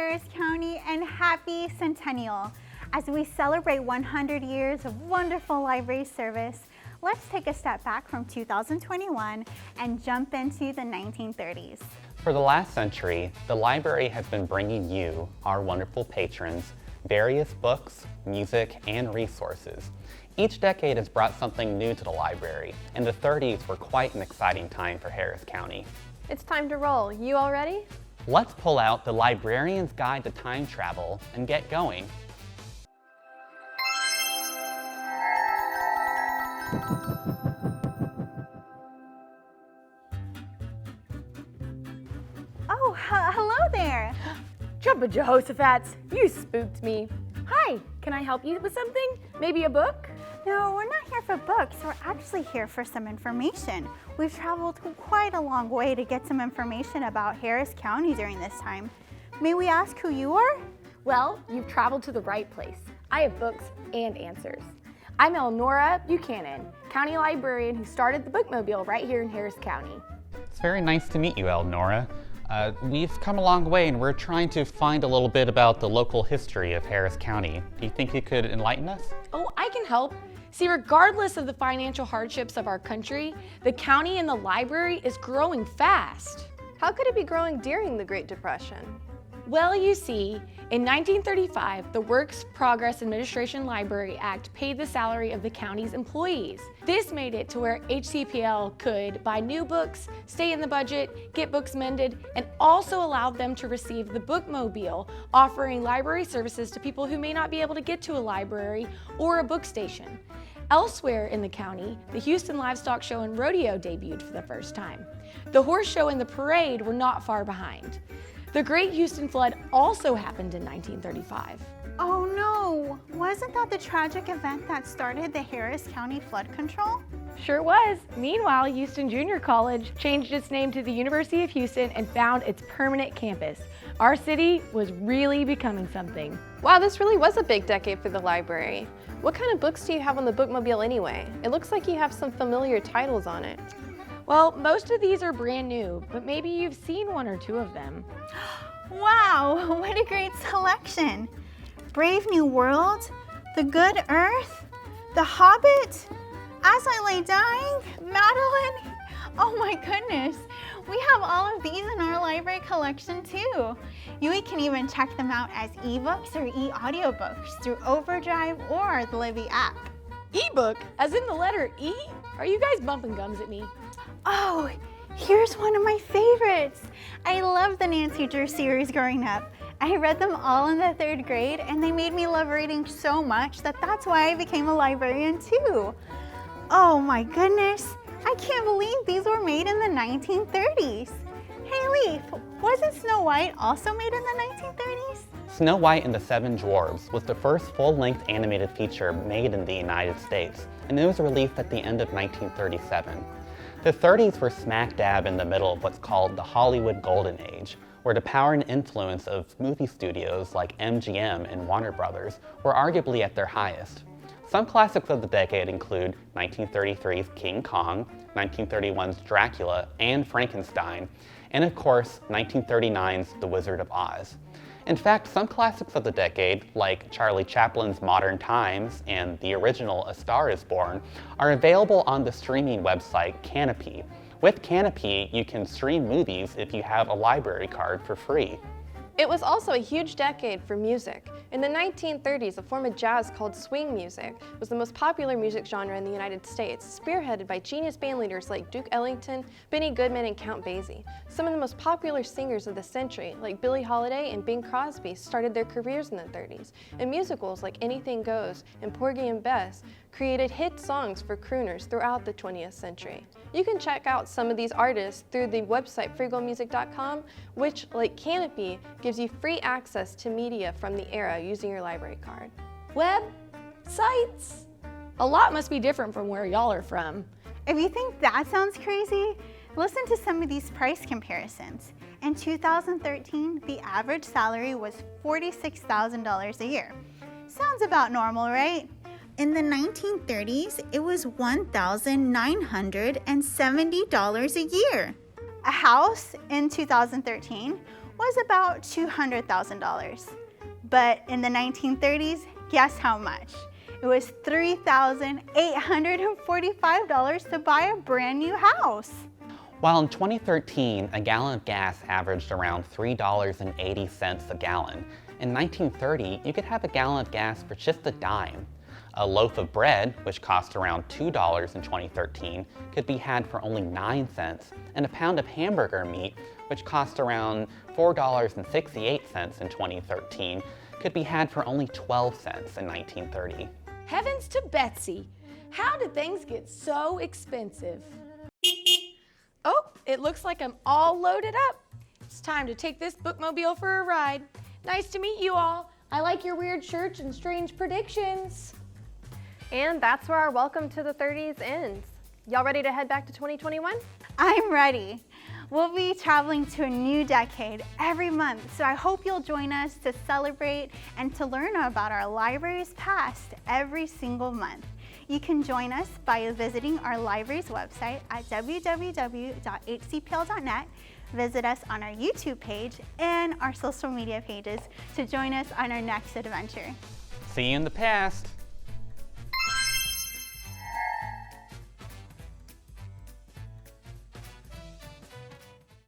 Harris County, and happy centennial. As we celebrate 100 years of wonderful library service, let's take a step back from 2021 and jump into the 1930s. For the last century, the library has been bringing you, our wonderful patrons, various books, music, and resources. Each decade has brought something new to the library, and the 30s were quite an exciting time for Harris County. It's time to roll. You all ready? Let's pull out the Librarian's Guide to Time Travel and get going. Oh, hello there. Jumpa Jehoshaphat's, you spooked me. Hi, can I help you with something? Maybe a book? No, we're not here for books. We're actually here for some information. We've traveled quite a long way to get some information about Harris County during this time. May we ask who you are? Well, you've traveled to the right place. I have books and answers. I'm Elnora Buchanan, county librarian who started the bookmobile right here in Harris County. It's very nice to meet you, Elnora. We've come a long way and we're trying to find a little bit about the local history of Harris County. Do you think you could enlighten us? Oh, I can help. See, regardless of the financial hardships of our country, the county and the library is growing fast. How could it be growing during the Great Depression? Well, you see, in 1935, the Works Progress Administration Library Act paid the salary of the county's employees. This made it to where HCPL could buy new books, stay in the budget, get books mended, and also allowed them to receive the bookmobile, offering library services to people who may not be able to get to a library or a book station. Elsewhere in the county, the Houston Livestock Show and Rodeo debuted for the first time. The horse show and the parade were not far behind. The Great Houston Flood also happened in 1935. Oh no, wasn't that the tragic event that started the Harris County Flood Control? Sure was. Meanwhile, Houston Junior College changed its name to the University of Houston and found its permanent campus. Our city was really becoming something. Wow, this really was a big decade for the library. What kind of books do you have on the bookmobile anyway? It looks like you have some familiar titles on it. Well, most of these are brand new, but maybe you've seen one or two of them. Wow, what a great selection. Brave New World, The Good Earth, The Hobbit, As I Lay Dying, Madeline. Oh my goodness, we have all of these in our library collection too. You can even check them out as ebooks or e-audiobooks through Overdrive or the Libby app. Ebook, as in the letter E? Are you guys bumping gums at me? Oh, here's one of my favorites. I loved the Nancy Drew series growing up. I read them all in the 3rd grade and they made me love reading so much that's why I became a librarian too. Oh my goodness, I can't believe these were made in the 1930s. Hey Leaf, wasn't Snow White also made in the 1930s? Snow White and the Seven Dwarfs was the first full-length animated feature made in the United States, and it was released at the end of 1937. The 30s were smack dab in the middle of what's called the Hollywood Golden Age, where the power and influence of movie studios like MGM and Warner Brothers were arguably at their highest. Some classics of the decade include 1933's King Kong, 1931's Dracula and Frankenstein, and of course 1939's The Wizard of Oz. In fact, some classics of the decade, like Charlie Chaplin's Modern Times and the original A Star is Born, are available on the streaming website Canopy. With Canopy, you can stream movies if you have a library card for free. It was also a huge decade for music. In the 1930s, a form of jazz called swing music was the most popular music genre in the United States, spearheaded by genius bandleaders like Duke Ellington, Benny Goodman, and Count Basie. Some of the most popular singers of the century, like Billie Holiday and Bing Crosby, started their careers in the 30s, and musicals like Anything Goes and Porgy and Bess created hit songs for crooners throughout the 20th century. You can check out some of these artists through the website freegomusic.com, which, like Canopy, gives you free access to media from the era using your library card. Web? Sites? A lot must be different from where y'all are from. If you think that sounds crazy, listen to some of these price comparisons. In 2013, the average salary was $46,000 a year. Sounds about normal, right? In the 1930s, it was $1,970 a year. A house in 2013 was about $200,000. But in the 1930s, guess how much? It was $3,845 to buy a brand new house. While in 2013, a gallon of gas averaged around $3.80 a gallon, in 1930, you could have a gallon of gas for just a dime. A loaf of bread, which cost around $2 in 2013, could be had for only 9 cents, and a pound of hamburger meat, which cost around $4.68 in 2013, could be had for only 12 cents in 1930. Heavens to Betsy, how did things get so expensive? Oh, it looks like I'm all loaded up. It's time to take this bookmobile for a ride. Nice to meet you all. I like your weird shirts and strange predictions. And that's where our welcome to the 30s ends. Y'all ready to head back to 2021? I'm ready. We'll be traveling to a new decade every month, so I hope you'll join us to celebrate and to learn about our library's past every single month. You can join us by visiting our library's website at www.hcpl.net, visit us on our YouTube page and our social media pages to join us on our next adventure. See you in the past.